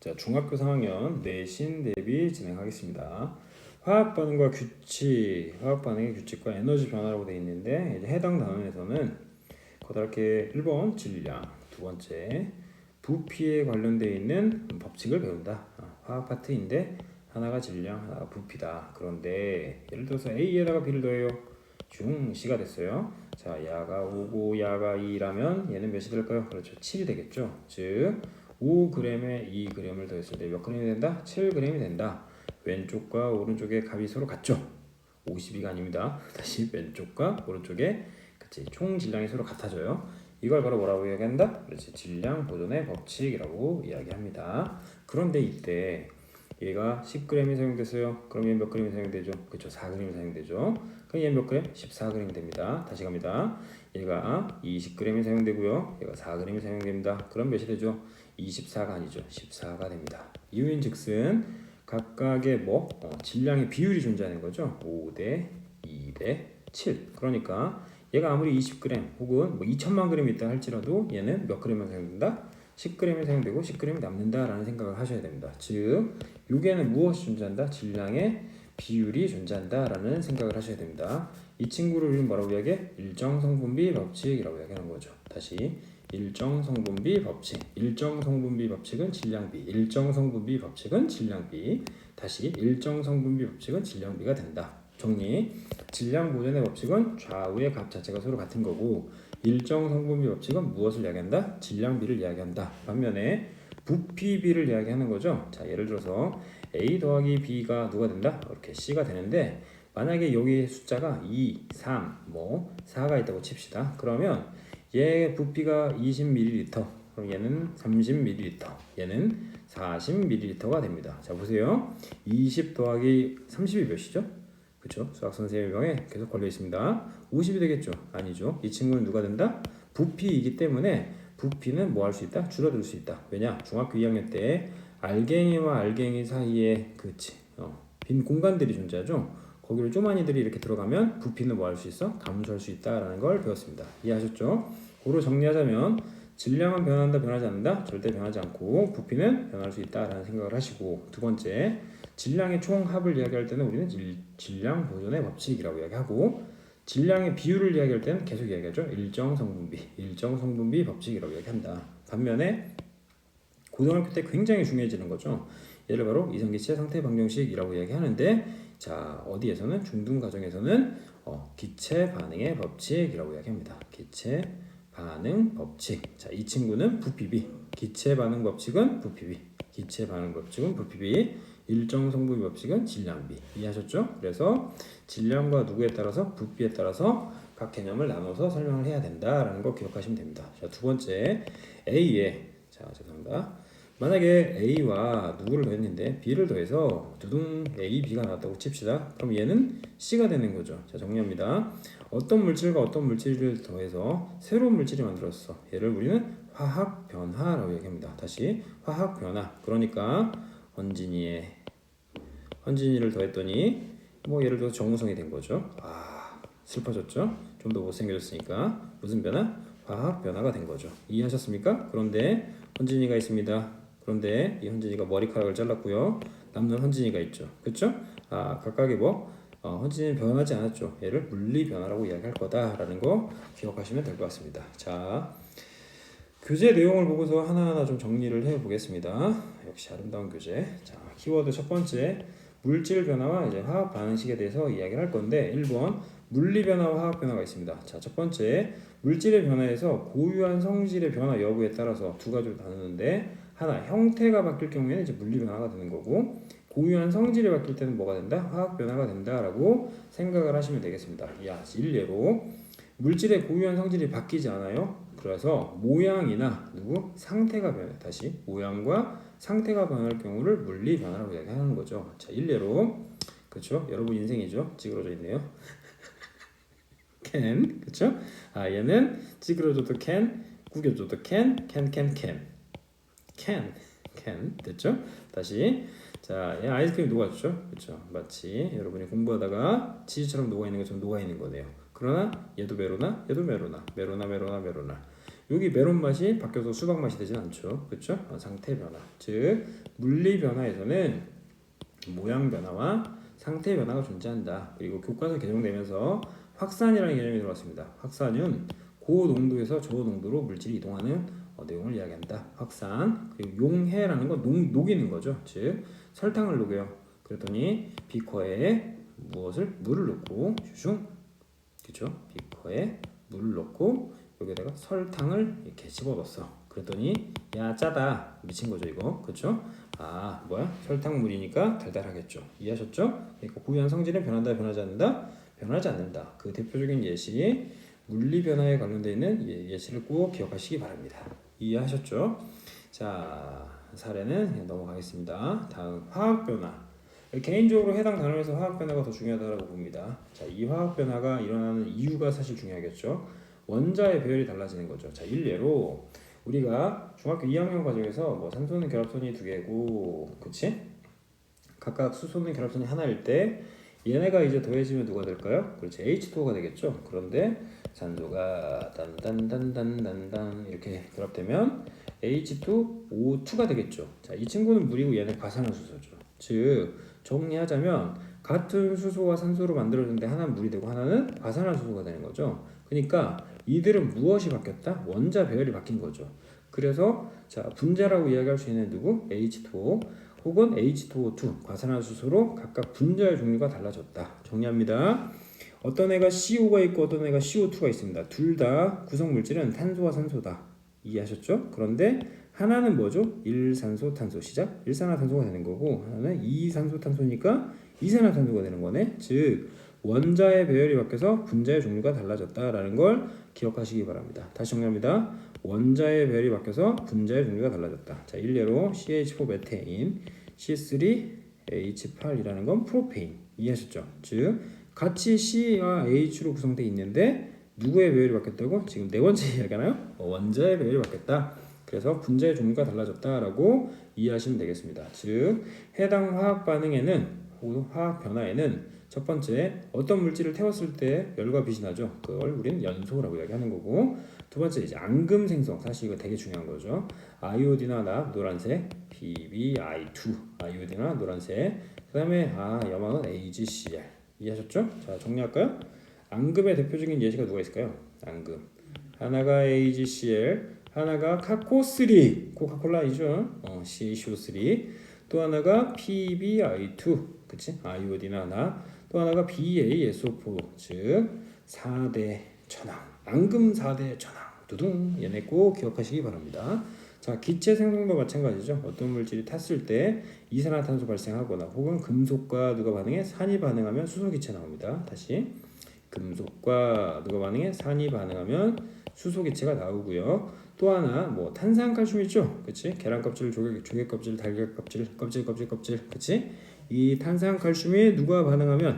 자, 중학교 4학년 내신 대비 진행하겠습니다. 화학 반응과 규칙, 화학 반응의 규칙과 에너지 변화라고 되어 있는데 이제 해당 단원에서는 거다랗게 1번 질량, 두 번째 부피에 관련되어 있는 법칙을 배운다. 화학 파트인데 하나가 질량, 하나가 부피다. 그런데 예를 들어서 A에다가 B를 더해요. 중 C가 됐어요. 자, 야가 5고 야가 2라면 얘는 몇이 될까요? 그렇죠. 7이 되겠죠. 즉 5g에 2g을 더했을 때 몇 g이 된다? 7g이 된다. 왼쪽과 오른쪽의 값이 서로 같죠. 52가 아닙니다. 다시 왼쪽과 오른쪽의 총 질량이 서로 같아져요. 이걸 바로 뭐라고 이야기한다? 그렇지. 질량 보존의 법칙이라고 이야기합니다. 그런데 이때 얘가 10g이 사용됐어요. 그럼 얘 몇 g이 사용되죠? 그렇죠. 4g이 사용되죠. 그럼 얘 몇 g? 14g이 됩니다. 다시 갑니다. 얘가 20g이 사용되고요. 얘가 4g이 사용됩니다. 그럼 몇이 되죠? 24가 아니죠. 14가 됩니다. 이유인즉슨 각각의 질량의 비율이 존재하는 거죠. 5대 2대 7. 그러니까 얘가 아무리 20g 혹은 2천만 g이 있다 할지라도 얘는 몇 g만 사용된다? 10g이 사용되고 10g이 남는다라는 생각을 하셔야 됩니다. 즉, 요게는 무엇이 존재한다? 질량의 비율이 존재한다라는 생각을 하셔야 됩니다. 이 친구를 우리는 뭐라고 이야기해? 일정 성분비 법칙이라고 이야기하는 거죠. 다시 일정 성분비 법칙. 일정 성분비 법칙은 질량비. 일정 성분비 법칙은 질량비. 다시 일정 성분비 법칙은 질량비가 된다. 정리. 질량 보존의 법칙은 좌우의 값 자체가 서로 같은 거고 일정 성분비 법칙은 무엇을 이야기한다? 질량비를 이야기한다. 반면에 부피비를 이야기하는 거죠. 자, 예를 들어서 A 더하기 B가 누가 된다? 이렇게 C가 되는데 만약에 여기 숫자가 2, 3, 4가 있다고 칩시다. 그러면 얘 부피가 20ml, 그럼 얘는 30ml, 얘는 40ml가 됩니다. 자, 보세요. 20 더하기 30이 몇이죠? 그렇죠? 수학 선생님의 명에 계속 걸려 있습니다. 50이 되겠죠? 아니죠. 이 친구는 누가 된다? 부피이기 때문에 부피는 뭐 할 수 있다? 줄어들 수 있다. 왜냐? 중학교 2학년 때 알갱이와 알갱이 사이에 빈 공간들이 존재하죠. 거기를 쪼만이들이 이렇게 들어가면 부피는 뭐 할 수 있어? 감소할 수 있다라는 걸 배웠습니다. 이해하셨죠? 고로 정리하자면 질량은 변한다, 변하지 않는다? 절대 변하지 않고 부피는 변할 수 있다라는 생각을 하시고, 두 번째 질량의 총합을 이야기할 때는 우리는 질량 보존의 법칙이라고 이야기하고, 질량의 비율을 이야기할 때는 계속 이야기하죠. 일정 성분비 법칙이라고 이야기한다. 반면에 고등학교 때 굉장히 중요해지는 거죠. 얘를 바로 이성기체 상태 방정식이라고 이야기하는데, 자, 어디에서는 중등 과정에서는 기체 반응의 법칙이라고 이야기합니다. 기체 반응 법칙. 자, 이 친구는 부피비. 기체 반응 법칙은 부피비. 기체 반응 법칙은 부피비. 일정 성분비 법칙은 질량비. 이해하셨죠? 그래서 질량과 누구에 따라서 부피에 따라서 각 개념을 나눠서 설명을 해야 된다라는 거 기억하시면 됩니다. 자, 두 번째 A에 죄송합니다. 만약에 A와 누구를 더했는데 B를 더해서 두둥 A, B가 나왔다고 칩시다. 그럼 얘는 C가 되는 거죠. 자, 정리합니다. 어떤 물질과 어떤 물질을 더해서 새로운 물질이 만들었어. 얘를 우리는 화학 변화라고 얘기합니다. 다시 화학 변화. 그러니까 헌진이를 더했더니 예를 들어서 정우성이 된 거죠. 슬퍼졌죠? 좀 더 못생겨졌으니까 무슨 변화? 화학 변화가 된 거죠. 이해하셨습니까? 그런데 헌진이가 있습니다. 그런데 이 헌진이가 머리카락을 잘랐고요. 남는 헌진이가 있죠. 그렇죠? 각각의 헌진이는 변하지 않았죠. 얘를 물리 변화라고 이야기할 거다라는 거 기억하시면 될 것 같습니다. 자, 교재 내용을 보고서 하나하나 좀 정리를 해보겠습니다. 역시 아름다운 교재. 자, 키워드 첫 번째 물질 변화와 이제 화학 반응식에 대해서 이야기를 할 건데, 1번 물리 변화와 화학 변화가 있습니다. 자, 첫 번째 물질의 변화에서 고유한 성질의 변화 여부에 따라서 두 가지로 나누는데, 하나 형태가 바뀔 경우에는 이제 물리 변화가 되는 거고, 고유한 성질이 바뀔 때는 뭐가 된다? 화학 변화가 된다라고 생각을 하시면 되겠습니다. 일례로 물질의 고유한 성질이 바뀌지 않아요. 그래서 모양이나 상태가 변해. 다시 모양과 상태가 변할 경우를 물리 변화라고 이야기하는 거죠. 자, 일례로 그렇죠? 여러분 인생이죠. 찌그러져 있네요. can 그렇죠? 얘는 찌그러져도 can, 구겨져도 can 됐죠? 다시 자, 얘 아이스크림 녹아주죠? 그렇죠? 마치 여러분이 공부하다가 치즈처럼 녹아 있는 것처럼 녹아 있는 거네요. 그러나 얘도 메로나, 얘도 메로나. 여기 메론 맛이 바뀌어서 수박 맛이 되진 않죠. 그렇죠? 상태 변화. 즉 물리 변화에서는 모양 변화와 상태 변화가 존재한다. 그리고 교과서 개정되면서 확산이라는 개념이 들어왔습니다. 확산은 고농도에서 저농도로 물질이 이동하는 내용을 이야기한다. 확산. 그리고 용해라는 건 녹이는 거죠. 즉 설탕을 녹여요. 그랬더니 비커에 물을 넣고 슝, 그렇죠? 비커에 물을 넣고 여기다가 설탕을 이렇게 집어넣었어. 그랬더니 야 짜다 미친 거죠 이거, 그렇죠? 아 뭐야 설탕물이니까 달달하겠죠. 이해하셨죠? 그러니까 고유한 성질은 변한다 변하지 않는다 변하지 않는다. 그 대표적인 예시 물리 변화에 관련되어 있는 예시를 꼭 기억하시기 바랍니다. 이해하셨죠? 자 사례는 넘어가겠습니다. 다음 화학 변화. 개인적으로 해당 단원에서 화학 변화가 더 중요하다고 봅니다. 자, 이 화학 변화가 일어나는 이유가 사실 중요하겠죠. 원자의 배열이 달라지는 거죠. 자, 일례로 우리가 중학교 2학년 과정에서 뭐 산소는 결합선이 2개고, 그치? 각각 수소는 결합선이 하나일 때 얘네가 이제 더해지면 누가 될까요? 그렇지, H2O가 되겠죠. 그런데 산소가 단단단단단단 이렇게 결합되면 H2O2가 되겠죠. 자, 이 친구는 물이고 얘는 과산화수소죠. 즉 정리하자면 같은 수소와 산소로 만들어졌는데 하나는 물이 되고 하나는 과산화수소가 되는 거죠. 그러니까 이들은 무엇이 바뀌었다? 원자 배열이 바뀐 거죠. 그래서 자 분자라고 이야기할 수 있는 누구? H2O 혹은 H2O2 과산화수소로 각각 분자의 종류가 달라졌다. 정리합니다. 어떤 애가 CO가 있고 어떤 애가 CO2가 있습니다. 둘 다 구성 물질은 탄소와 산소다. 이해하셨죠? 그런데 하나는 뭐죠? 일산소탄소 시작. 일산화탄소가 되는 거고 하나는 이산소탄소니까 이산화탄소가 되는 거네. 즉 원자의 배열이 바뀌어서 분자의 종류가 달라졌다라는 걸 기억하시기 바랍니다. 다시 정리합니다. 원자의 배열이 바뀌어서 분자의 종류가 달라졌다. 자, 일례로 CH4 메테인, C3H8이라는 건 프로페인. 이해하셨죠? 즉 같이 C와 H로 구성되어 있는데 누구의 배열이 바뀌었다고? 지금 네 번째 이야기하나요? 원자의 배열이 바뀌었다. 그래서 분자의 종류가 달라졌다라고 이해하시면 되겠습니다. 즉 해당 화학 반응에는 혹은 화학 변화에는 첫 번째 어떤 물질을 태웠을 때 열과 빛이 나죠. 그걸 우리는 연소라고 이야기하는 거고 두 번째 이제 앙금 생성. 사실 이거 되게 중요한 거죠. 아이오딘화 노란색 PbI2 아이오딘화 노란색 그 다음에 염화는 AgCl 이해하셨죠? 자 정리할까요? 앙금의 대표적인 예시가 누가 있을까요? 앙금 하나가 AgCl 하나가 카코3 코카콜라이죠. CaCO3 또 하나가 PbI2 그치? 아이오딘 하나 또 하나가 BaSO4 즉 4대 천황 앙금 4대 천황 두둥 얘네 꼭 기억하시기 바랍니다. 자 기체 생성도 마찬가지죠. 어떤 물질이 탔을 때 이산화탄소 발생하거나 혹은 금속과 누가 반응해 산이 반응하면 수소기체 나옵니다. 다시 금속과 누가 반응해 산이 반응하면 수소기체가 나오고요. 또 하나 뭐 탄산칼슘 있죠, 그렇지? 계란 껍질, 조개 껍질, 달걀 껍질, 껍질, 그렇지? 이 탄산칼슘이 누가 반응하면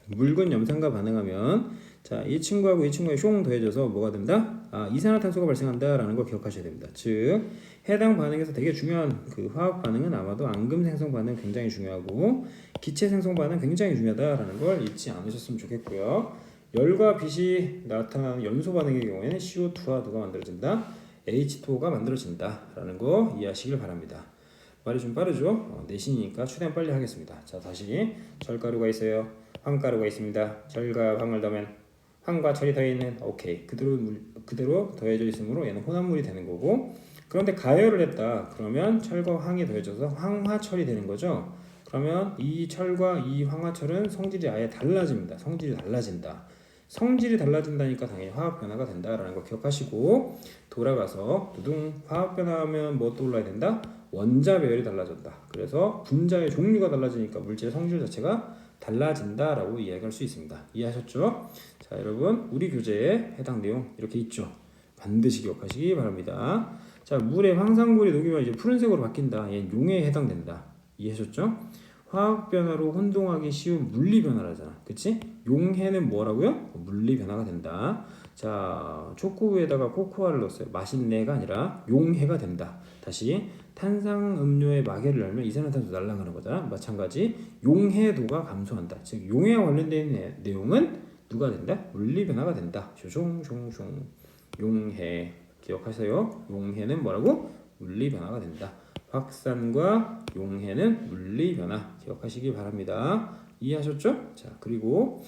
묽은 염산과 반응하면 자 이 친구하고 이 친구가 숑 더해져서 뭐가 된다? 이산화탄소가 발생한다라는 걸 기억하셔야 됩니다. 즉 해당 반응에서 되게 중요한 그 화학 반응은 아마도 앙금 생성 반응 굉장히 중요하고 기체 생성 반응 굉장히 중요하다라는 걸 잊지 않으셨으면 좋겠고요. 열과 빛이 나타나는 연소 반응의 경우에는 CO2와 누가 만들어진다? H2O가 만들어진다라는 거 이해하시길 바랍니다. 말이 좀 빠르죠? 내신이니까 최대한 빨리 하겠습니다. 자 다시 절가루가 있어요. 황가루가 있습니다. 절과 황을 더하면 황과 철이 더해있는 오케이 그대로 더해져 있으므로 얘는 혼합물이 되는 거고 그런데 가열을 했다 그러면 철과 황이 더해져서 황화철이 되는 거죠. 그러면 이 철과 이 황화철은 성질이 아예 달라집니다. 성질이 달라진다니까 당연히 화학 변화가 된다라는 거 기억하시고 돌아가서 두둥 화학 변화하면 뭐 떠올라야 된다? 원자 배열이 달라졌다. 그래서 분자의 종류가 달라지니까 물질의 성질 자체가 달라진다라고 이야기할 수 있습니다. 이해하셨죠? 자 여러분 우리 교재에 해당 내용 이렇게 있죠. 반드시 기억하시기 바랍니다. 자 물에 황산골이 녹이면 이제 푸른색으로 바뀐다. 얘는 용해에 해당된다. 이해하셨죠? 화학 변화로 혼동하기 쉬운 물리 변화라잖아. 그치? 용해는 뭐라고요? 물리 변화가 된다. 자 초코우유에다가 코코아를 넣었어요. 맛있네가 아니라 용해가 된다. 다시 탄산음료에 마개를 열면 이산화탄소 날아가는 거잖아. 마찬가지 용해도가 감소한다. 즉 용해와 관련된 내용은 누가 된다? 물리 변화가 된다. 숑숑숑 용해 기억하세요. 용해는 뭐라고? 물리 변화가 된다. 확산과 용해는 물리 변화 기억하시기 바랍니다. 이해하셨죠? 자, 그리고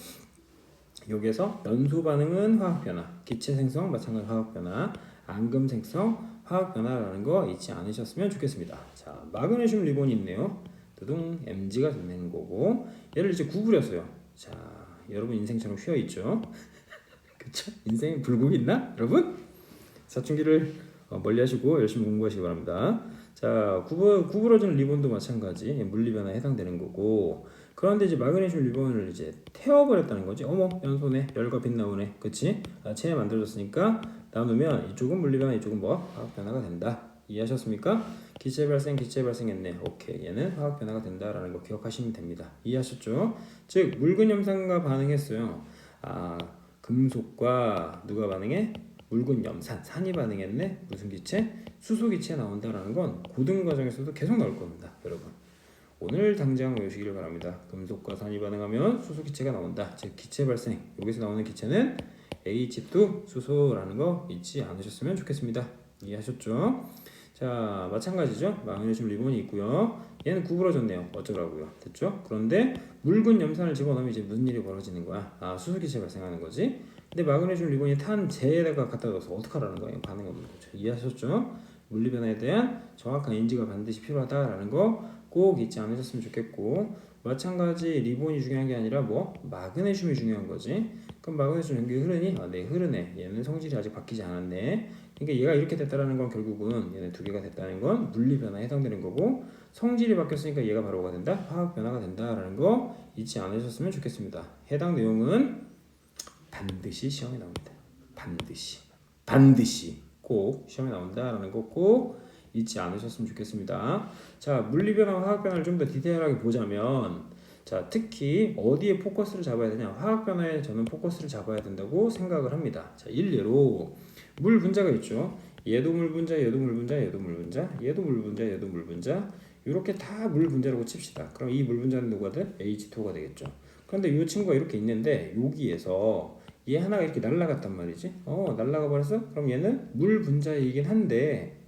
여기에서 연소 반응은 화학 변화, 기체 생성 마찬가지 화학 변화, 앙금 생성 화학 변화라는 거 잊지 않으셨으면 좋겠습니다. 자, 마그네슘 리본이 있네요. 두둥 Mg가 되는 거고 얘를 이제 구부렸어요. 자, 여러분 인생처럼 휘어 있죠? 그쵸? 인생에 불국이 있나? 여러분? 사춘기를 멀리하시고 열심히 공부하시기 바랍니다. 자, 구부러진 리본도 마찬가지 물리 변화에 해당되는 거고 그런데 이제 마그네슘 리본을 이제 태워버렸다는 거지. 어머 연소네 열과 빛 나오네. 그치? 체에 만들어졌으니까 나누면 이쪽은 물리 변화 이쪽은 뭐? 화학 변화가 된다. 이해하셨습니까? 기체 발생했네. 오케이 얘는 화학 변화가 된다라는 거 기억하시면 됩니다. 이해하셨죠? 즉 묽은 염산과 반응했어요. 금속과 누가 반응해? 묽은 염산, 산이 반응했네. 무슨 기체? 수소 기체 나온다라는 건 고등 과정에서도 계속 나올 겁니다, 여러분. 오늘 당장 외우시기를 바랍니다. 금속과 산이 반응하면 수소 기체가 나온다. 즉 기체 발생. 여기서 나오는 기체는 H2 수소라는 거 잊지 않으셨으면 좋겠습니다. 이해하셨죠? 자, 마찬가지죠. 마그네슘 리본이 있고요. 얘는 구부러졌네요. 어쩌라고요? 됐죠? 그런데 묽은 염산을 집어넣으면 이제 무슨 일이 벌어지는 거야? 수소 기체 발생하는 거지. 근데 마그네슘 리본이 탄재에다가 갖다 넣어서 어떡하라는 거예요? 반응 없는 거죠. 이해하셨죠? 물리 변화에 대한 정확한 인지가 반드시 필요하다라는 거 꼭 잊지 않으셨으면 좋겠고 마찬가지 리본이 중요한 게 아니라 뭐 마그네슘이 중요한 거지. 그럼 마그네슘 연기 흐르니? 네 흐르네. 얘는 성질이 아직 바뀌지 않았네. 그러니까 얘가 이렇게 됐다라는 건 결국은 얘네 두 개가 됐다는 건 물리 변화에 해당되는 거고 성질이 바뀌었으니까 얘가 바로 뭐가 된다? 화학 변화가 된다라는 거 잊지 않으셨으면 좋겠습니다. 해당 내용은 반드시 시험에 나옵니다. 반드시 꼭 시험에 나온다라는 거 꼭 잊지 않으셨으면 좋겠습니다. 자, 물리 변화와 화학 변화를 좀 더 디테일하게 보자면 자, 특히 어디에 포커스를 잡아야 되냐? 화학 변화에 저는 포커스를 잡아야 된다고 생각을 합니다. 자, 일례로 물 분자가 있죠. 얘도 물 분자, 얘도 물 분자, 얘도 물 분자, 얘도 물 분자, 얘도 물 분자. 이렇게 다 물 분자라고 칩시다. 그럼 이 물 분자는 누가 돼? H2가 되겠죠. 그런데 이 친구가 이렇게 있는데 여기에서 얘 하나가 이렇게 날아갔단 말이지. 날아가 버렸어? 그럼 얘는 물 분자이긴 한데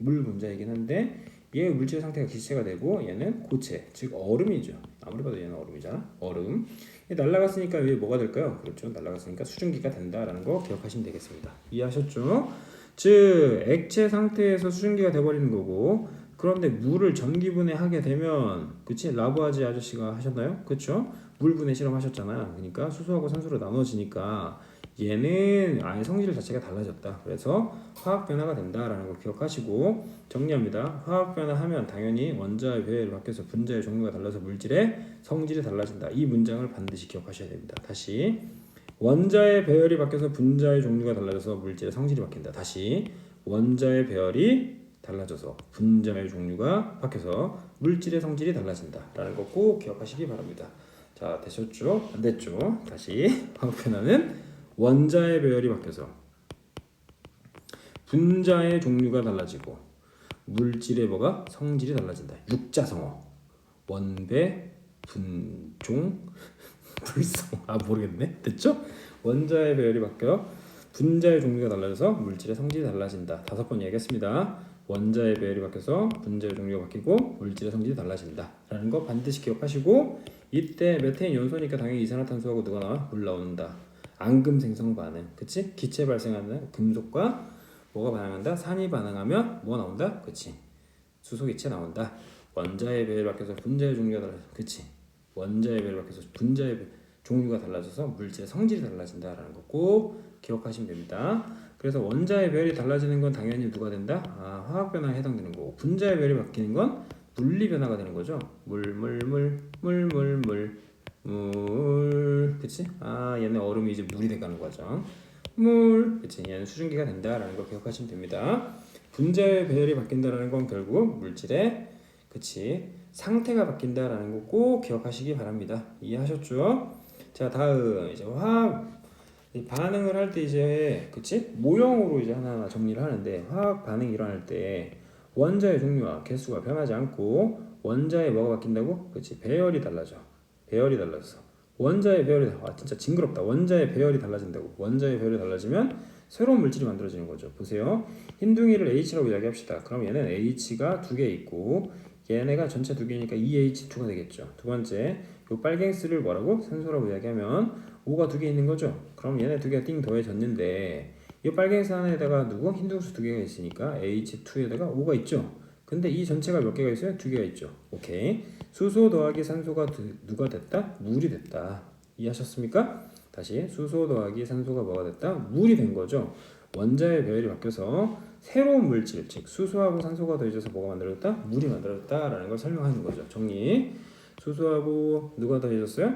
얘의 물질 상태가 기체가 되고 얘는 고체, 즉 얼음이죠. 아무리 봐도 얘는 얼음이잖아. 얼음. 날아갔으니까 얘 뭐가 될까요? 그렇죠. 날아갔으니까 수증기가 된다라는 거 기억하시면 되겠습니다. 이해하셨죠? 즉 액체 상태에서 수증기가 돼버리는 거고 그런데 물을 전기분해하게 되면 그치? 라부아지 아저씨가 하셨나요? 그쵸? 물 분해 실험하셨잖아. 그러니까 수소하고 산소로 나눠지니까 얘는 아예 성질 자체가 달라졌다. 그래서 화학 변화가 된다라는 거 기억하시고 정리합니다. 화학 변화하면 당연히 원자의 배열이 바뀌어서 분자의 종류가 달라서 물질의 성질이 달라진다. 이 문장을 반드시 기억하셔야 됩니다. 다시 원자의 배열이 바뀌어서 분자의 종류가 달라져서 물질의 성질이 바뀐다. 다시 원자의 배열이 달라져서 분자의 종류가 바뀌어서 물질의 성질이 달라진다 라는 거 꼭 기억하시기 바랍니다. 자, 되셨죠? 안 됐죠? 다시 화학 변화는 원자의 배열이 바뀌어서 분자의 종류가 달라지고 물질의 뭐가? 성질이 달라진다. 육자성어 원배 분종 불성 모르겠네. 됐죠? 원자의 배열이 바뀌어 분자의 종류가 달라져서 물질의 성질이 달라진다. 5번 얘기했습니다. 원자의 배열이 바뀌어서 분자의 종류가 바뀌고 물질의 성질이 달라진다 라는 거 반드시 기억하시고 이때 메테인 연소니까 당연히 이산화탄소하고 누가 나와? 물 나온다. 앙금 생성 반응, 그치? 기체 발생하는 금속과 뭐가 반응한다? 산이 반응하면 뭐 나온다? 그치? 수소 기체 나온다. 원자의 배열이 바뀌어서 분자의 종류가 달라져, 그치? 원자의 배열이 바뀌어서 분자의 종류가 달라져서 물질의 성질이 달라진다라는 거 꼭 기억하시면 됩니다. 그래서 원자의 배열이 달라지는 건 당연히 누가 된다? 화학 변화에 해당되는 거고 분자의 배열이 바뀌는 건 물리 변화가 되는 거죠. 그치? 얘는 얼음이 이제 물이 돼가는 과정. 그치? 얘는 수증기가 된다라는 걸 기억하시면 됩니다. 분자의 배열이 바뀐다라는 건 결국 물질의 그치? 상태가 바뀐다라는 거 꼭 기억하시기 바랍니다. 이해하셨죠? 자, 다음 이제 화학 반응을 할 때 이제 그치? 모형으로 이제 하나하나 정리를 하는데 화학 반응이 일어날 때 원자의 종류와 개수가 변하지 않고 원자의 뭐가 바뀐다고? 그치? 배열이 달라져. 배열이 달라져서 원자의 배열이 진짜 징그럽다. 원자의 배열이 달라진다고. 원자의 배열이 달라지면 새로운 물질이 만들어지는 거죠. 보세요. 흰 둥이를 H라고 이야기합시다. 그럼 얘는 H가 두 개 있고 얘네가 전체 두 개니까 2H2가 되겠죠. 두 번째, 이 빨갱스를 뭐라고? 산소라고 이야기하면 O가 두 개 있는 거죠. 그럼 얘네 두 개가 띵 더해졌는데 이 빨갱스 하나에다가 누구? 흰둥수 두 개가 있으니까 H2에다가 O가 있죠. 근데 이 전체가 몇 개가 있어요? 두 개가 있죠. 오케이. 수소 더하기 산소가 누가 됐다? 물이 됐다. 이해하셨습니까? 다시 수소 더하기 산소가 뭐가 됐다? 물이 된 거죠. 원자의 배열이 바뀌어서 새로운 물질, 즉 수소하고 산소가 더해져서 뭐가 만들어졌다? 물이 만들어졌다라는 걸 설명하는 거죠. 정리. 수소하고 누가 더해졌어요?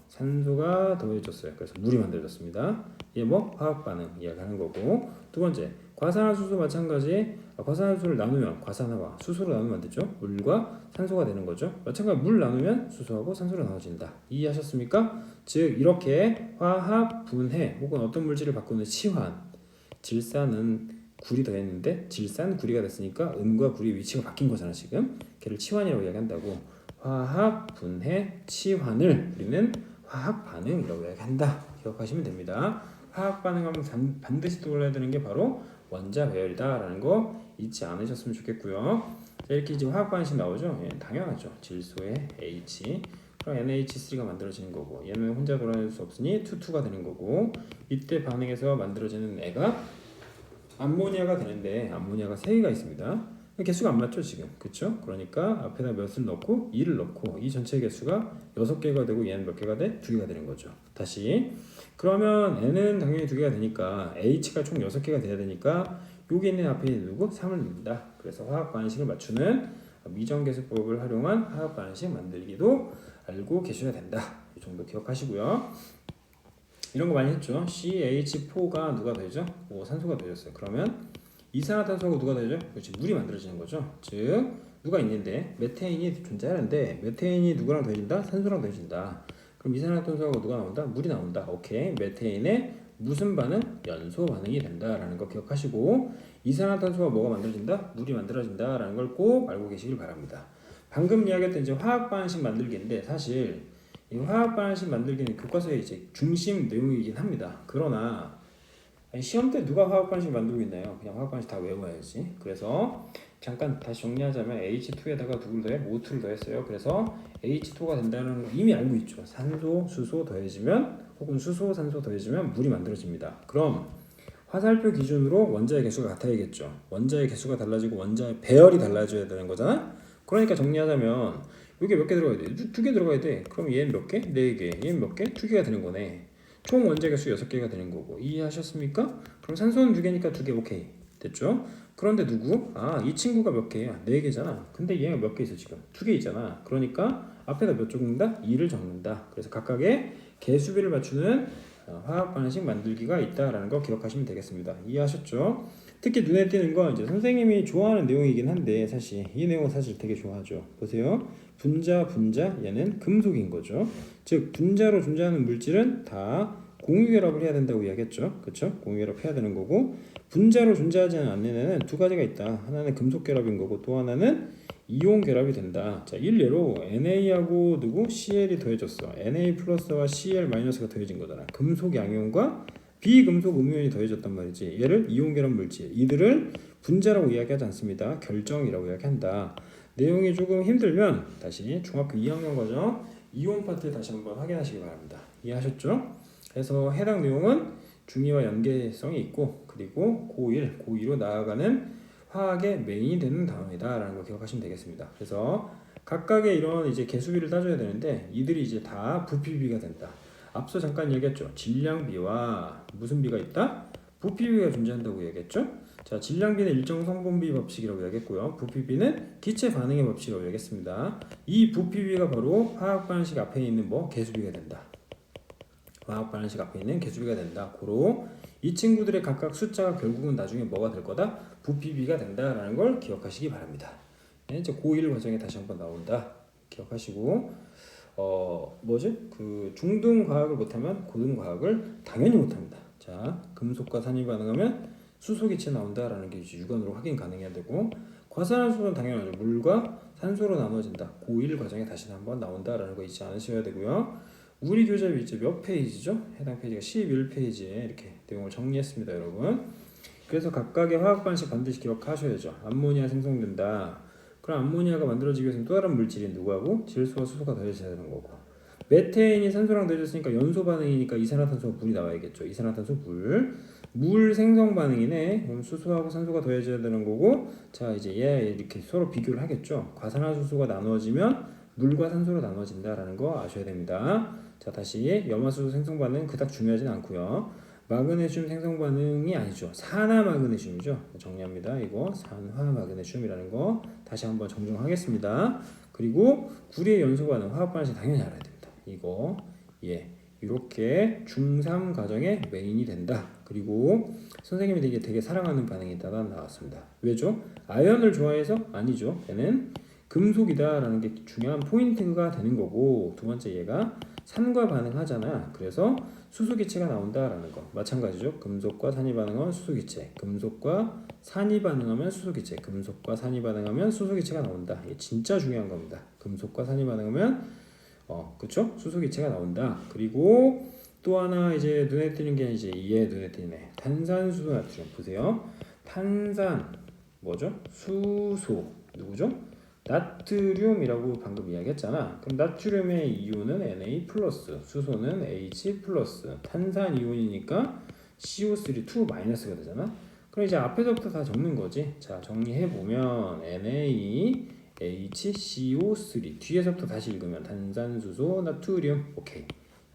산소가 더해졌어요. 그래서 물이 만들어졌습니다. 이게 뭐 화학 반응 이야기하는 거고. 두 번째, 과산화수소 마찬가지. 과산화수소를 나누면 과산화와 수소로 나누면 안 되죠. 물과 산소가 되는 거죠. 마찬가지 물 나누면 수소하고 산소로 나눠진다. 이해하셨습니까? 즉 이렇게 화학 분해 혹은 어떤 물질을 바꾸는 치환, 질산은 구리 더했는데 질산 구리가 됐으니까 은과 구리의 위치가 바뀐 거잖아 지금. 걔를 치환이라고 이야기한다고. 화학 분해 치환을 우리는 화학 반응이라고 이야기한다. 기억하시면 됩니다. 화학 반응하면 반드시 떠올려야 되는 게 바로 원자 배열이다라는 거 잊지 않으셨으면 좋겠고요. 자, 이렇게 이제 화학 반응식 나오죠. 예, 당연하죠. 질소의 H 그럼 NH3가 만들어지는 거고 얘는 혼자 돌아다닐 수 없으니 2,2가 되는 거고 이때 반응해서 만들어지는 애가 암모니아가 되는데 암모니아가 3개가 있습니다. 개수가 안 맞죠 지금, 그렇죠? 그러니까 앞에다 몇을 넣고 2를 넣고 이 전체 개수가 6개가 되고 얘는 몇 개가 돼? 2개가 되는 거죠. 다시 그러면 N은 당연히 2개가 되니까 H가 총 6개가 돼야 되니까 여기 있는 앞에 누구? 3을 넣는다. 그래서 화학 반응식을 맞추는 미정계수법을 활용한 화학 반응식 만들기도 알고 계셔야 된다. 이 정도 기억하시고요. 이런 거 많이 했죠. CH4가 누가 되죠? 산소가 되었어요. 그러면 이산화탄소하고 누가 되죠? 그렇지, 물이 만들어지는 거죠. 즉 누가 있는데 메테인이 존재하는데 메테인이 누구랑 더해진다? 산소랑 더해진다. 그럼 이산화탄소하고 누가 나온다? 물이 나온다. 오케이. 메테인의 무슨 반응? 연소 반응이 된다라는 거 기억하시고 이산화탄소가 뭐가 만들어진다? 물이 만들어진다라는 걸 꼭 알고 계시길 바랍니다. 방금 이야기했던 이제 화학 반응식 만들기인데 사실 이 화학 반응식 만들기는 교과서의 이제 중심 내용이긴 합니다. 그러나 시험 때 누가 화학 반응식 만들고 있나요? 그냥 화학 반응식 다 외워야지. 그래서 잠깐 다시 정리하자면 H2에다가 누구를 더해? O2를 더했어요. 그래서 H2가 된다는 거 이미 알고 있죠. 산소, 수소 더해지면 혹은 수소, 산소 더해지면 물이 만들어집니다. 그럼 화살표 기준으로 원자의 개수가 같아야겠죠. 원자의 개수가 달라지고 원자의 배열이 달라져야 되는 거잖아. 그러니까 정리하자면 여기 몇 개 들어가야 돼? 2개 들어가야 돼. 그럼 얘는 몇 개? 4개. 얘는 몇 개? 2개가 되는 거네. 총 원자 개수 6개가 되는 거고. 이해하셨습니까? 그럼 산소는 2개니까 2개 오케이. 됐죠? 그런데 누구? 이 친구가 몇 개야? 4개잖아. 근데 얘가 몇 개 있어 지금? 2개 있잖아. 그러니까 앞에다 몇 적는다? 2를 적는다. 그래서 각각의 개수비를 맞추는 화학 반응식 만들기가 있다라는 거 기억하시면 되겠습니다. 이해하셨죠? 특히 눈에 띄는 건 이제 선생님이 좋아하는 내용이긴 한데 사실 이 내용은 사실 되게 좋아하죠. 보세요. 분자 얘는 금속인 거죠. 즉 분자로 존재하는 물질은 다 공유결합을 해야 된다고 이야기했죠. 그렇죠? 공유결합 해야 되는 거고 분자로 존재하지 않는 애는 두 가지가 있다. 하나는 금속결합인 거고 또 하나는 이온결합이 된다. 자, 일례로 NA하고 누구? CL이 더해졌어. Na 플러스와 CL 마이너스가 더해진 거잖아. 금속 양이온과 비금속 음이온이 더해졌단 말이지. 얘를 이온결합 물질. 이들을 분자라고 이야기하지 않습니다. 결정이라고 이야기한다. 내용이 조금 힘들면 다시 중학교 2학년 과정 이온 파트 다시 한번 확인하시기 바랍니다. 이해하셨죠? 그래서 해당 내용은 중의와 연계성이 있고 그리고 고1로 나아가는 화학의 메인이 되는 단원이다라는 거 기억하시면 되겠습니다. 그래서 각각의 이런 이제 개수비를 따져야 되는데 이들이 이제 다 부피비가 된다. 앞서 잠깐 얘기했죠. 질량비와 무슨 비가 있다? 부피비가 존재한다고 얘기했죠. 자, 질량비는 일정 성분비 법칙이라고 얘기했고요. 부피비는 기체 반응의 법칙이라고 얘기했습니다. 이 부피비가 바로 화학 반응식 앞에 있는 개수비가 된다. 화학 반응식 앞에 있는 개수비가 된다. 고로 이 친구들의 각각 숫자가 결국은 나중에 뭐가 될 거다? 부피비가 된다라는 걸 기억하시기 바랍니다. 이제 고1 과정에 다시 한번 나온다. 기억하시고 그 중등 과학을 못하면 고등 과학을 당연히 못합니다. 자, 금속과 산이 반응하면 수소기체 나온다라는 게 이제 육안으로 확인 가능해야 되고 과산화수소는 당연하죠. 물과 산소로 나눠진다. 고1 과정에 다시 한번 나온다라는 거 잊지 않으셔야 되고요. 우리 교재에 이제 몇 페이지죠? 해당 페이지가 11페이지에 이렇게 내용을 정리했습니다, 여러분. 그래서 각각의 화학 반식 반드시 기억하셔야죠. 암모니아 생성된다. 그럼 암모니아가 만들어지기 위해서는 또 다른 물질이 누구하고? 질소와 수소가 더해져야 되는 거고. 메테인이 산소랑 더해졌으니까 연소 반응이니까 이산화탄소와 물이 나와야겠죠. 이산화탄소 물 생성 반응이네. 그럼 수소하고 산소가 더해져야 되는 거고. 자, 이제 얘 이렇게 서로 비교를 하겠죠. 과산화수소가 나누어지면 물과 산소로 나눠진다라는 거 아셔야 됩니다. 자, 다시 염화수소 생성 반응 그닥 중요하진 않고요. 마그네슘 생성 반응이 아니죠. 산화 마그네슘이죠. 정리합니다. 이거 산화 마그네슘이라는 거 다시 한번 정정하겠습니다. 그리고 구리의 연소 반응 화학 반응식 당연히 알아야 됩니다. 이거 이렇게 중3 과정의 메인이 된다. 그리고 선생님이 되게 사랑하는 반응이 나왔습니다. 왜죠? 아연을 좋아해서? 아니죠. 얘는 금속이다라는 게 중요한 포인트가 되는 거고, 두 번째 얘가 산과 반응하잖아. 그래서 수소기체가 나온다라는 거. 마찬가지죠. 금속과 산이 반응하면 수소기체, 금속과 산이 반응하면 수소기체, 금속과 산이 반응하면 수소기체가 나온다. 이게 진짜 중요한 겁니다. 금속과 산이 반응하면 그쵸? 수소기체가 나온다. 그리고 또 하나 이제 눈에 띄는 게 이제 눈에 띄네. 탄산수소 나트륨 보세요. 탄산 뭐죠? 수소 누구죠? 나트륨이라고 방금 이야기했잖아. 그럼 나트륨의 이온은 Na+, 수소는 H+, 탄산 이온이니까 CO3 2-가 되잖아. 그럼 이제 앞에서부터 다 적는 거지. 자, 정리해 보면 Na HCO3 뒤에서부터 다시 읽으면 탄산수소 나트륨. 오케이,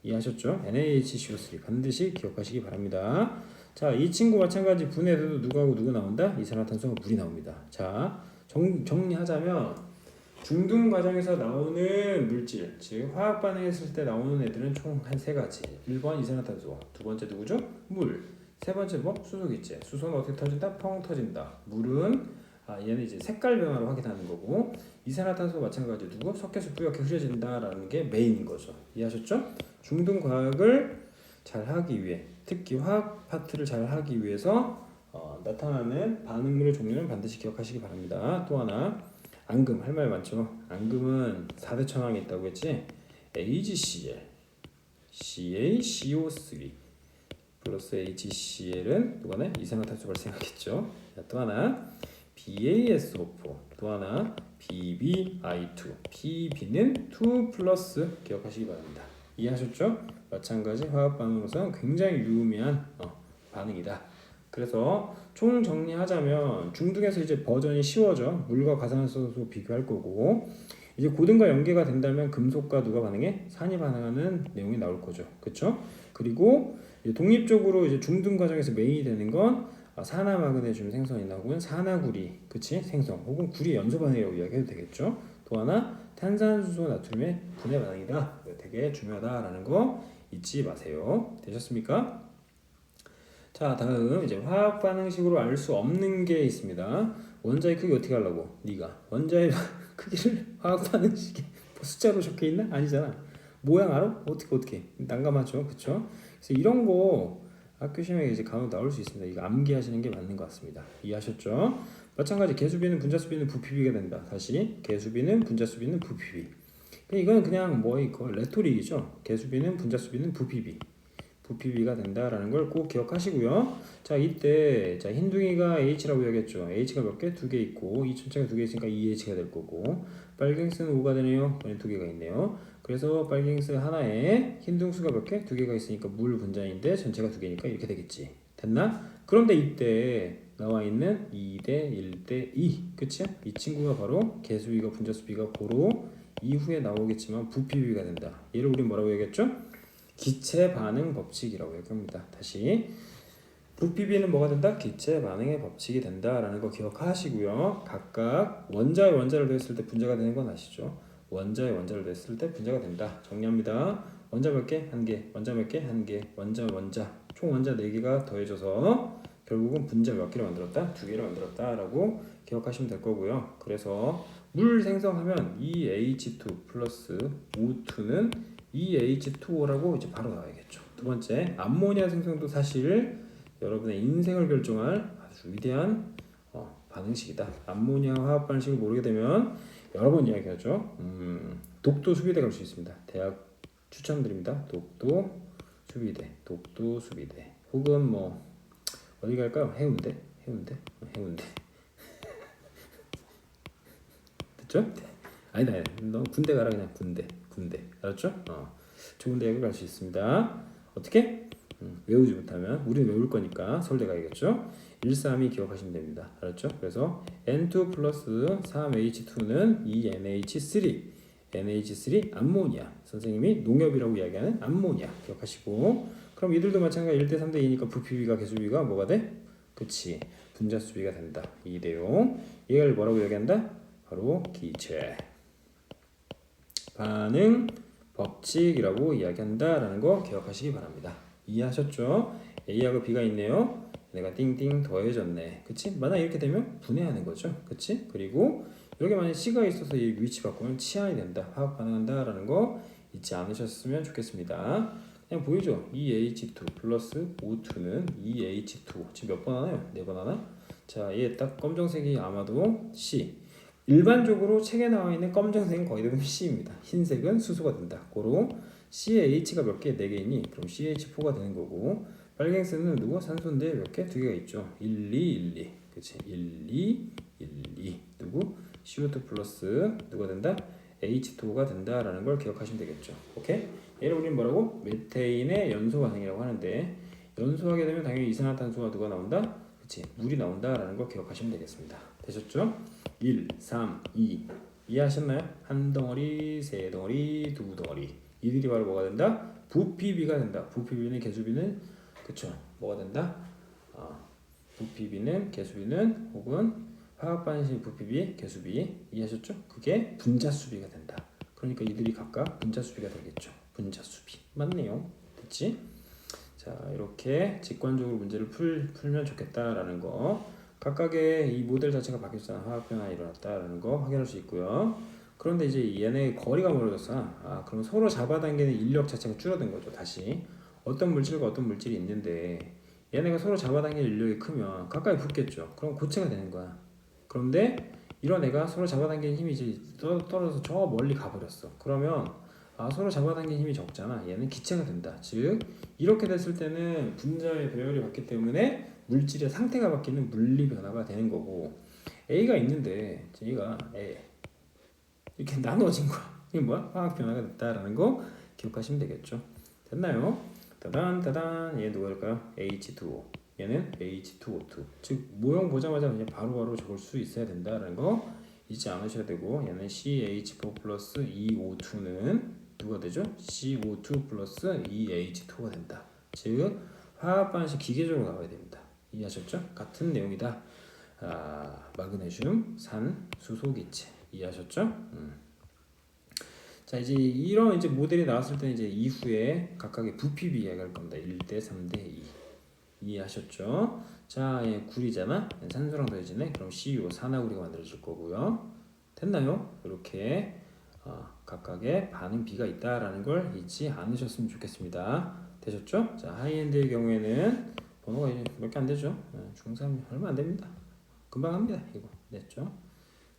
이해하셨죠? NaHCO3 반드시 기억하시기 바랍니다. 자, 이 친구 마찬가지 분해에도 누구하고 누구 나온다? 이산화탄소와 물이 나옵니다. 자, 정리하자면 중등 과정에서 나오는 물질, 즉 화학 반응했을 때 나오는 애들은 총 한 세 가지. 1번 이산화탄소, 두 번째 누구죠? 물, 세 번째 뭐? 수소기체. 수소는 어떻게 터진다? 펑 터진다. 물은 얘는 이제 색깔 변화로 확인하는 거고, 이산화탄소 마찬가지 누구? 섞여서 뿌옇게 흐려진다라는 게 메인인 거죠. 이해하셨죠? 중등 과학을 잘 하기 위해, 특히 화학 파트를 잘 하기 위해서 나타나는 반응물의 종류는 반드시 기억하시기 바랍니다. 또 하나, 앙금 할 말 많죠. 앙금은 4대 천왕이 있다고 했지. AgCl, CaCO3 플러스 HCl은 누가네? 이산화탄소 발생하겠죠. 자, 또 하나 BaSO4, 또 하나 BbI2, Pb는 2 플러스 기억하시기 바랍니다. 이해하셨죠? 마찬가지 화학 반응으로서는 굉장히 유의미한 반응이다. 그래서 총 정리하자면 중등에서 이제 버전이 쉬워져. 물과 과산화수소 비교할 거고, 이제 고등과 연계가 된다면 금속과 누가 반응해? 산이 반응하는 내용이 나올 거죠. 그렇죠? 그리고 이제 독립적으로 이제 중등 과정에서 메인이 되는 건 산화 마그네슘 생성이나 혹은 산화구리, 그치? 생성 혹은 구리 연소 반응이라고 이야기해도 되겠죠. 또 하나 탄산수소 나트륨의 분해 반응이다. 되게 중요하다라는 거 잊지 마세요. 되셨습니까? 자, 다음 이제 화학 반응식으로 알 수 없는 게 있습니다. 원자의 크기 어떻게 하려고? 네가 원자의 크기를 화학 반응식에 숫자로 적혀 있나? 아니잖아. 모양 알아? 어떻게 난감하죠, 그렇죠? 그래서 이런 거 학교 시험에 이제 간혹 나올 수 있습니다. 이거 암기하시는 게 맞는 것 같습니다. 이해하셨죠? 마찬가지 개수비는 분자수비는 부피비가 된다. 다시 개수비는 분자수비는 부피비. 이건 그냥 이거 레토릭이죠. 개수비는 분자수비는 부피비가 된다라는 걸 꼭 기억하시고요. 자, 이때 흰둥이가 H라고 이야기했죠. H가 몇 개? 2개 있고, 이 전체가 2개 있으니까 2H가 될 거고, 빨갱스는 5가 되네요. 2개가 있네요. 그래서 빨갱스 하나에 흰둥수가 몇 개? 2개가 있으니까 물 분자인데 전체가 2개니까 이렇게 되겠지. 됐나? 그런데 이때 나와 있는 2대 1대 2, 그치? 이 친구가 바로 개수비가 분자수비가 고로 이후에 나오겠지만 부피비가 된다. 얘를 우리 뭐라고 얘기했죠? 기체 반응 법칙이라고 얘기합니다. 다시 부피비는 뭐가 된다? 기체 반응의 법칙이 된다라는 거 기억하시고요. 각각 원자에 원자를 더했을 때 분자가 되는 건 아시죠? 원자에 원자를 더했을 때 분자가 된다. 정리합니다. 원자 몇 개? 1개. 원자 몇 개? 1개. 원자 총 원자 4개가 더해져서 결국은 분자 몇 개를 만들었다? 2개를 만들었다라고 기억하시면 될 거고요. 그래서 물 생성하면 EH2 플러스 O2는 EH2O라고 이제 바로 나와야겠죠. 두 번째, 암모니아 생성도 사실 여러분의 인생을 결정할 아주 위대한 반응식이다. 암모니아 화학 반응식을 모르게 되면 여러 번 이야기하죠. 독도 수비대 갈 수 있습니다. 대학 추천드립니다. 독도 수비대, 독도 수비대, 혹은 뭐 어디 갈까요? 해운대, 해운대. 됐죠? 아니다, 너 군대 가라. 그냥 군대. 알았죠? 좋은 대학을 갈 수 있습니다. 어떻게? 외우지 못하면 우리는 외울 거니까 서울대 가야겠죠? 132 기억하시면 됩니다. 알았죠? 그래서 N2 플러스 3H2는 2NH3 NH3 암모니아. 선생님이 농협이라고 이야기하는 암모니아 기억하시고, 그럼 이들도 마찬가지 1대 3대 2니까 부피비가 개수비가 뭐가 돼? 그치, 분자수비가 된다. 이 내용. 얘를 뭐라고 이야기한다? 바로 기체 반응 법칙이라고 이야기한다라는 거 기억하시기 바랍니다. 이해하셨죠? A하고 B가 있네요. 내가 띵띵 더해졌네. 그치? 만약 이렇게 되면 분해하는 거죠. 그치? 그리고 여기 만약 C가 있어서 이 위치 바꾸면 치안이 된다. 화학 반응한다라는 거 잊지 않으셨으면 좋겠습니다. 그냥 보이죠? 2H2 플러스 O2는 2H2. 지금 몇 번 하나요? 4번 하나? 자, 얘 딱 검정색이 아마도 C. 일반적으로 책에 나와 있는 검정색은 거의 대부분 C입니다. 흰색은 수소가 된다. 고로 C에 H가 몇 개? 4개 있니? 그럼 CH4가 되는 거고, 빨갱색은 누구? 산소인데 몇 개? 2개가 있죠. 1, 2, 1, 2. 그치? 1, 2, 1, 2. 누구? CO2 플러스 누가 된다? H2가 된다라는 걸 기억하시면 되겠죠. 오케이? 얘를 우리는 뭐라고? 메테인의 연소 반응이라고 하는데, 연소하게 되면 당연히 이산화탄소가 누가 나온다? 그치? 물이 나온다라는 걸 기억하시면 되겠습니다. 되셨죠? 1, 3, 2 이해하셨나요? 한 덩어리, 세 덩어리, 두 덩어리. 이들이 바로 뭐가 된다? 부피비가 된다. 부피비는 개수비는 그쵸? 뭐가 된다? 부피비는 개수비는 혹은 화학반응식 부피비, 개수비. 이해하셨죠? 그게 분자수비가 된다. 그러니까 이들이 각각 분자수비가 되겠죠. 분자수비. 맞네요. 됐지? 자, 이렇게 직관적으로 문제를 풀면 좋겠다라는 거. 각각의 이 모델 자체가 바뀌었잖아. 화학 변화가 일어났다라는 거 확인할 수 있고요. 그런데 이제 얘네 거리가 멀어졌어. 그럼 서로 잡아당기는 인력 자체가 줄어든 거죠. 다시 어떤 물질과 어떤 물질이 있는데 얘네가 서로 잡아당기는 인력이 크면 가까이 붙겠죠. 그럼 고체가 되는 거야. 그런데 이런 애가 서로 잡아당기는 힘이 이제 떨어져서 저 멀리 가버렸어. 그러면 서로 잡아당기는 힘이 적잖아. 얘는 기체가 된다. 즉 이렇게 됐을 때는 분자의 배열이 바뀌기 때문에 물질의 상태가 바뀌는 물리 변화가 되는 거고, A가 있는데 A가 이렇게 나눠진 거야. 이게 뭐야? 화학 변화가 됐다라는 거 기억하시면 되겠죠. 됐나요? 따단 얘 누구일까요? H2O. 얘는 H2O2. 즉 모형 보자마자 그냥 바로바로 적을 수 있어야 된다라는 거 잊지 않으셔야 되고, 얘는 CH4 플러스 EO2는 누가 되죠? CO2 플러스 EH2가 된다. 즉 화학 반응식 기계적으로 나와야 됩니다. 이해하셨죠? 같은 내용이다. 마그네슘, 산, 수소, 기체. 이해하셨죠? 자, 이제 이런 이제 모델이 나왔을 때 이제 이후에 각각의 부피비 이야기할 겁니다. 1대 3대 2. 이해하셨죠? 자, 얘 구리잖아. 산소랑 더해지네. 그럼 CU 산화구리가 만들어질 거고요. 됐나요? 이렇게 각각의 반응 비가 있다라는 걸 잊지 않으셨으면 좋겠습니다. 되셨죠? 자, 하이엔드의 경우에는 번호가 이제 몇 개 안 되죠? 중3 얼마 안 됩니다. 금방 합니다. 이거 됐죠?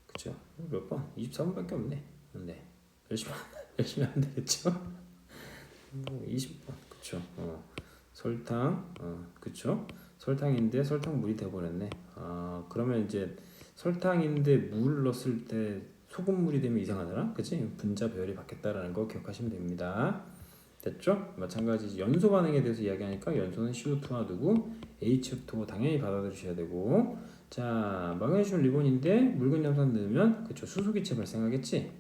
그쵸? 몇 번? 24번밖에 없네. 네. 열심히 하면 되겠죠? 20번. 그쵸? 설탕. 그쵸? 설탕인데 설탕물이 돼버렸네. 그러면 이제 설탕인데 물 넣었을 때 소금물이 되면 이상하잖아. 그치? 분자 배열이 바뀌었다라는 거 기억하시면 됩니다. 됐죠? 마찬가지 연소 반응에 대해서 이야기하니까 연소는 CO2와 누구? H2O 당연히 받아들이셔야 되고, 자, 마그네슘 리본인데 묽은 염산 넣으면 그쵸? 수소기체 발생하겠지?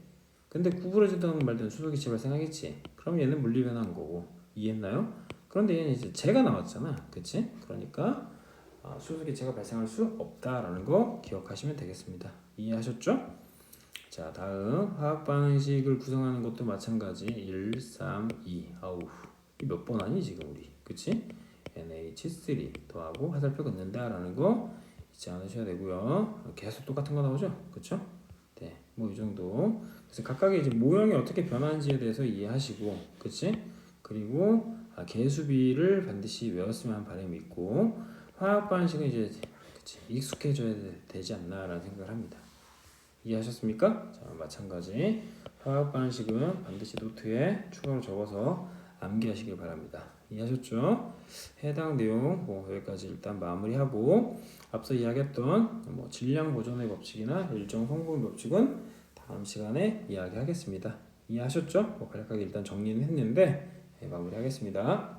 근데 구부러지든 말든 수소기체 발생하겠지? 그럼 얘는 물리 변화한 거고. 이해했나요? 그런데 얘는 이제 재가 나왔잖아. 그치? 그러니까 수소기체가 발생할 수 없다라는 거 기억하시면 되겠습니다. 이해하셨죠? 자, 다음 화학 반응식을 구성하는 것도 마찬가지. 1, 3, 2. 아우, 몇 번 하니 지금 우리? 그치? NH3 더하고 화살표 긋는다라는 거 잊지 않으셔야 되고요. 계속 똑같은 거 나오죠? 그쵸? 네, 뭐 이 정도. 그래서 각각의 이제 모형이 어떻게 변하는지에 대해서 이해하시고, 그치? 그리고 개수비를 반드시 외웠으면 하는 바람이 있고, 화학 반응식은 이제 그치? 익숙해져야 되지 않나라는 생각을 합니다. 이해하셨습니까? 자, 마찬가지 화학 반응식은 반드시 노트에 추가로 적어서 암기하시길 바랍니다. 이해하셨죠? 해당 내용 여기까지 일단 마무리하고 앞서 이야기했던 질량 보존의 법칙이나 일정 성분 법칙은 다음 시간에 이야기하겠습니다. 이해하셨죠? 간략하게 일단 정리는 했는데 마무리하겠습니다.